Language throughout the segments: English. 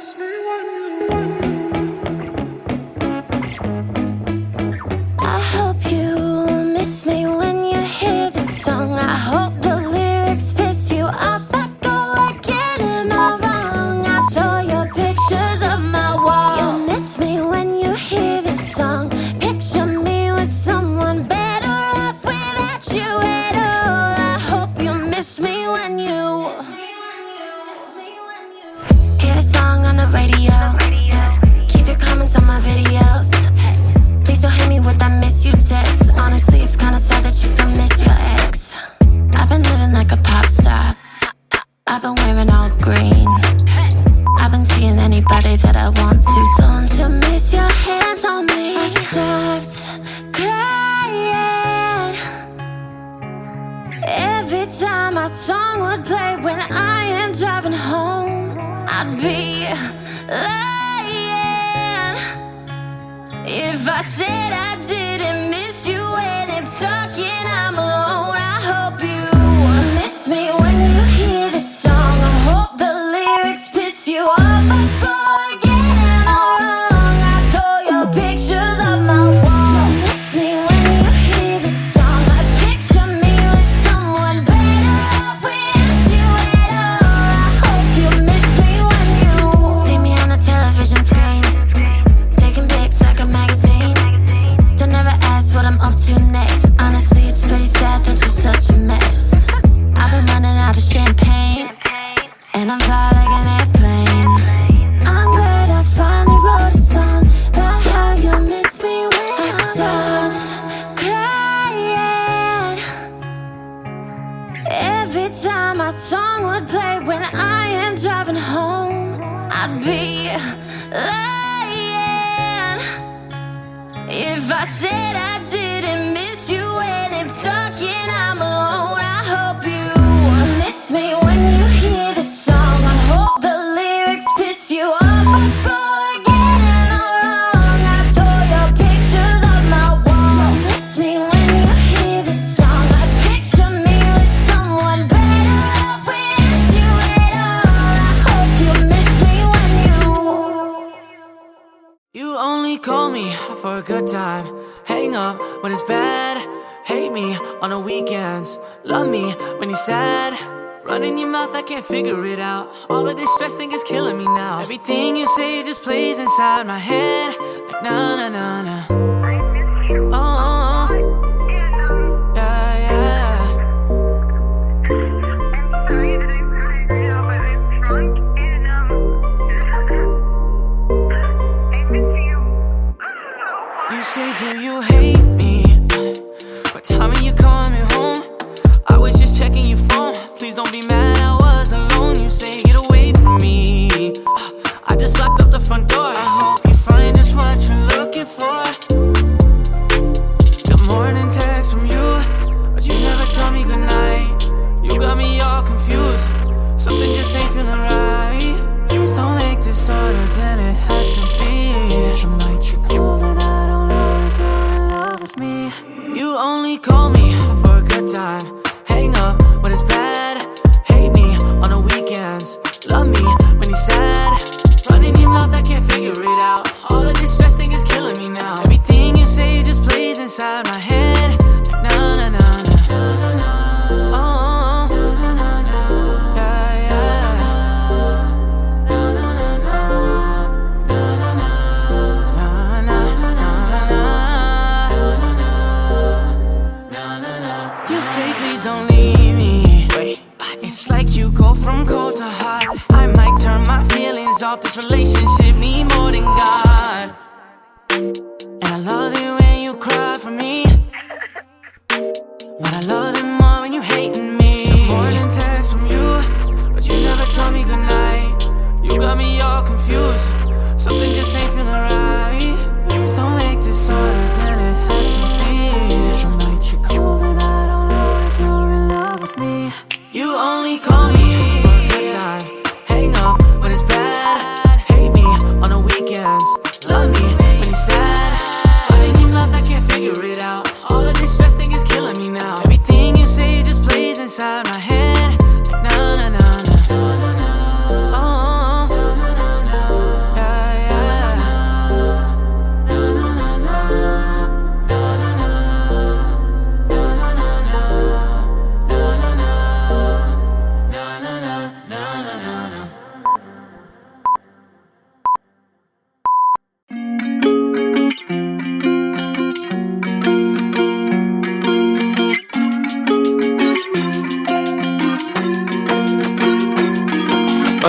I hope you miss me when you hear this song. I hope the lyrics piss you off. I go again, am I wrong? I tore your pictures of my wall. You miss me when you hear this song. Picture me with someone better off without you at all. I hope you miss me when you hear the song on the radio. Keep your comments on my videos. Please don't hit me with that miss you text. Honestly, it's kinda sad that you still miss your ex. I've been living like a pop star. I've been wearing all green. I've been seeing anybody that I want to. Don't you miss your hands on me? I stopped crying every time my song would play. When I am driving home, I'd be lying if I said I didn't miss you when it's dark and I'm alone. I hope you miss me when you hear this song. I hope the lyrics piss you off. I go again, am I wrong? I tore your pictures of my wall. You miss me when you hear this song. I picture me with someone better off without you at all. I hope you miss me when you see me on the television screen, taking pics like a magazine. Don't ever ask what I'm up to next. Honestly, it's pretty sad that you're such a mess. I've been running out of champagne, and I'm fly like an airplane. I'm glad I finally wrote a song about how you miss me when I stopped crying every time my song would play. When I am driving home, I'd be lying if I said I didn't miss you when it's dark and I'm alone. I hope you miss me when you hear this song. I hope the lyrics piss you off. I go again, am I wrong? I tore your pictures of my wall. You miss me when you hear this song. I picture me with someone better off without you at all. I hope you miss me when You only call me for a good time, hang up when it's bad, hate me on the weekends, love me when you're sad. Running your mouth, I can't figure it out. All of this stress thing is killing me now. Everything you say just plays inside my head like na na na na. Oh, yeah, yeah. You say, do you hate me? What time are you coming home? I was just checking your phone. Please don't be mad, I was alone. You say, get away from me. I just locked up the front door. I hope you find just what you're looking for. Good morning text from you, but you never tell me goodnight. You got me all confused. Something just ain't feeling right. Please don't make this harder than it has to be. Some nights you're cold and I don't know if you're in love with me. You only call me for a good time, hang up when it's bad, hate me on the weekends, love me when you're sad. Running your mouth, I can't figure it out. All of this stress thing is killing me now. Everything you say just plays inside my head like na na na na. Oh, yeah, yeah. You say please don't leave me. Wait, it's like you go from cold to hot. I might turn my feelings off. This relationship need more than God. And I love it when you cry for me, but I love it more when you hating me. Morning text from you, but you never tell me goodnight. You got me all confused. Something just ain't feeling right. Please don't make this harder than it has to be. Some nights you're cold and I don't know if you're in love with me. You only call me for a good time, hang up when it's bad,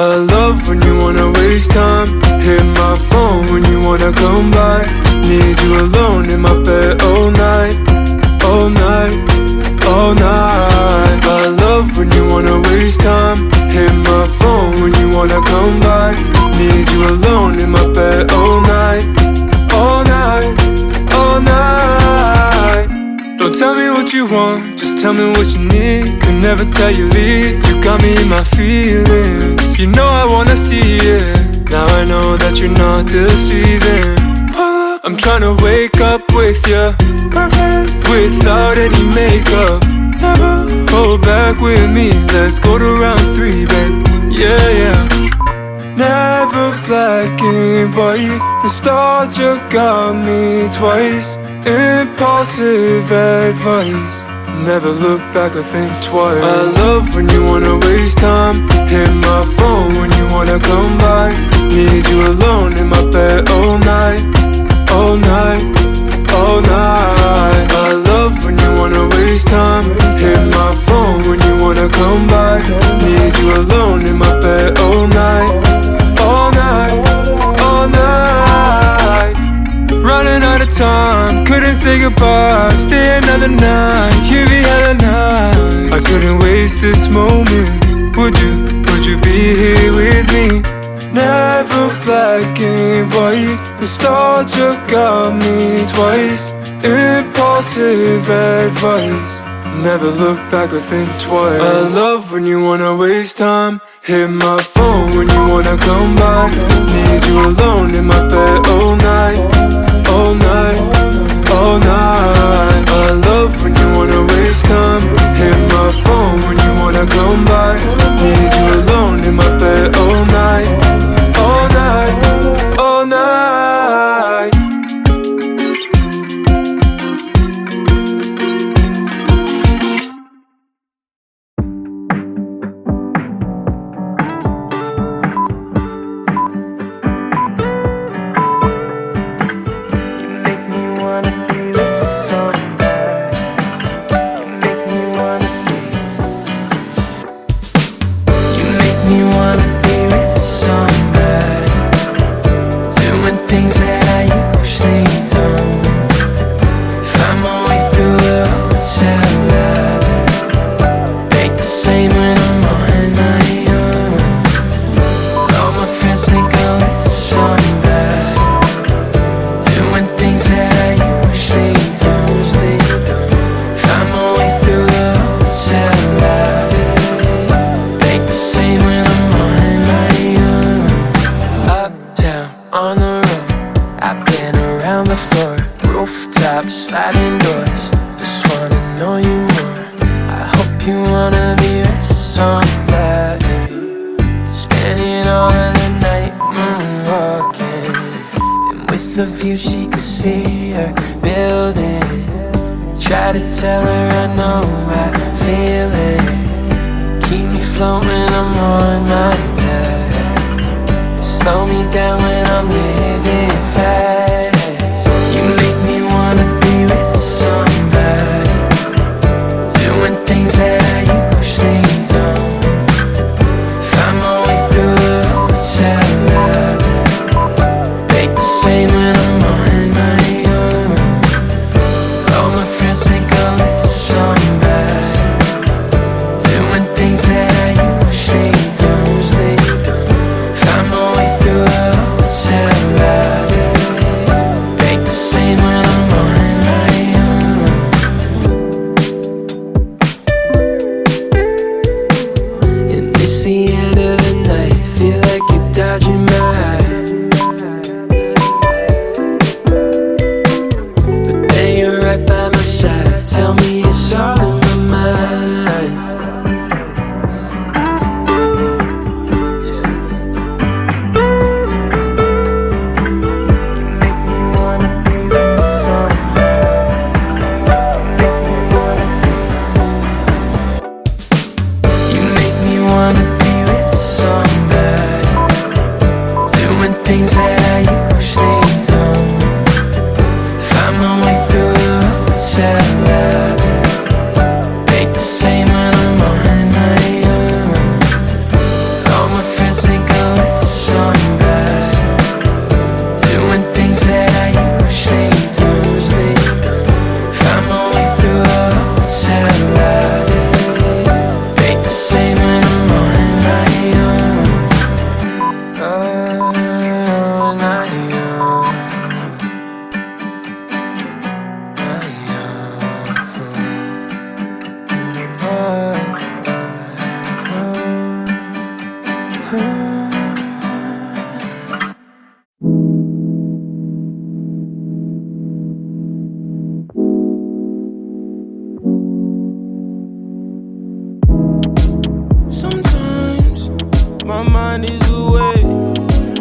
I love when you wanna waste time. Hit my phone when you wanna come by. Need you alone in my bed all night, all night, all night. I love when you wanna waste time. Hit my phone when you wanna come by. Need you alone in my bed all night, all night, all night. Don't tell me what you want, just tell me what you need. Could never tell you leave, you got me in my feelings. You know I wanna see it, now I know that you're not deceiving. I'm tryna wake up with ya, perfect, without any makeup. Never hold back with me, let's go to round 3, babe. Yeah, yeah. Never black and white, nostalgia got me twice. Impulsive advice, never look back or think twice. I love when you wanna waste time. Hit my phone when you wanna come by. Need you alone in my bed all night, all night, all night. I love when you wanna waste time. Hit my phone when you wanna come by. Need you alone in my bed all night, all night, all night. Running out of time, couldn't say goodbye. Stay another night, you'd be hella nice. I couldn't waste this moment. Would you be here with me? Never black and white, nostalgia got me twice. Impulsive advice, never look back or think twice. I love when you wanna waste time. Hit my phone when you wanna come by. Need you alone in my bed all night, all night, all night. I love when you wanna waste time. Hit my phone when you wanna come by. Need you alone in my bed all night, all night, all night.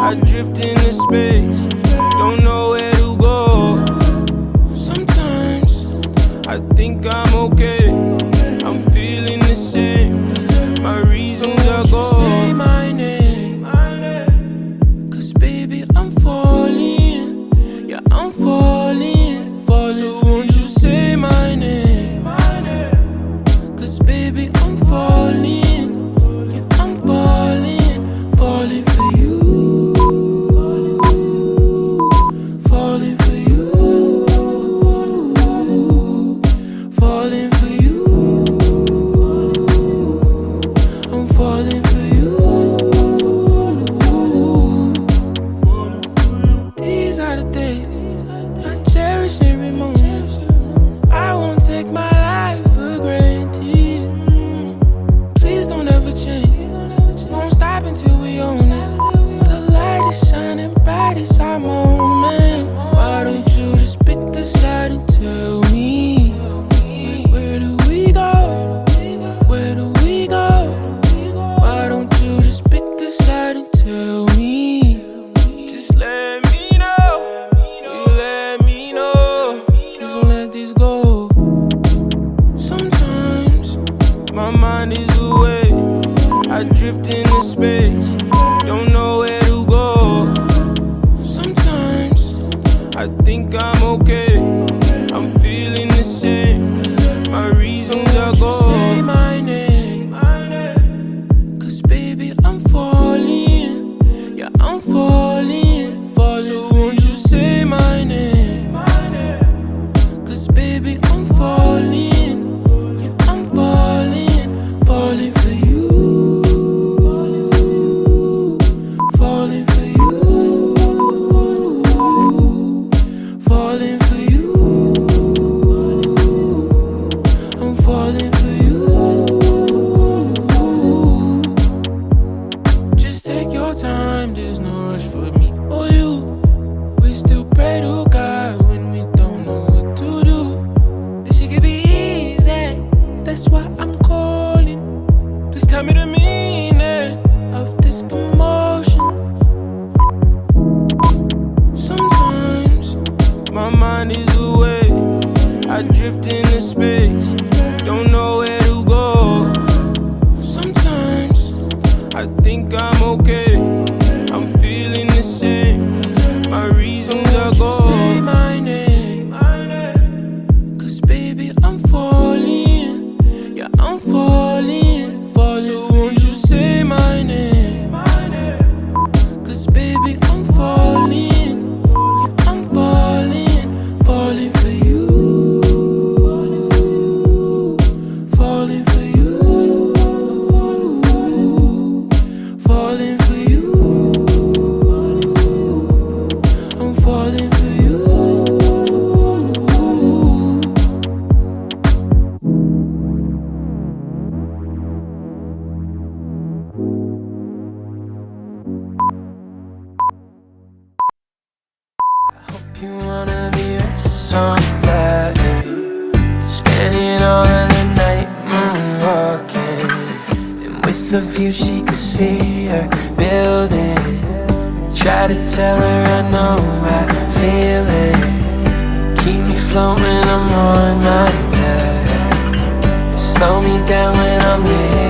I drift into space, don't know where to go. Sometimes I think I'm okay, I'm feeling the same. My reasons are gone. Say my name, cause baby I'm falling. Yeah, I'm falling, falling. So won't you say my name? Cause baby I'm falling. Yeah, I'm falling, falling for you. Falling for you. Falling for you. I'm falling for you. These are the days I cherish every moment. I won't take my life for granted. Please don't ever change. Won't stop until we own it. The light is shining bright, it's our moment. Why don't you just pick a side and tell me? Where do we go? Where do we go? Why don't you just pick a side and tell me? Just let me know. You let me know. Please don't let this go. Sometimes my mind is away. I drift into space, don't know where to go. Sometimes I think I'm okay, I'm feeling the same. My reasons are gone. Say my name, cause baby I'm falling. Yeah, I'm falling, falling. So won't you say my name? Cause baby I'm falling. Yeah, I'm falling, falling for you. Falling for you. Falling for you. I'm falling for you. Just take your time, there's no rush for me or you. We still pray to God when we don't know what to do. This shit could be easy, that's why I'm calling. Please tell me the meaning of this commotion. Sometimes my mind is away, I drift into space, don't know where to go. Sometimes I think I'm okay, I'm feeling the same. My reasons are gone. Say my name, cause baby I'm falling. Yeah, I'm falling, falling. So won't you say my name? Cause baby I'm falling. Yeah, I'm falling, falling for you. Falling for you. Falling for you. I'm falling for you. You wanna be with somebody, spending all of the night moonwalking, and with a view she could see her building. Try to tell her I know I feel it. Keep me floating, I'm on my back. Slow me down when I'm here.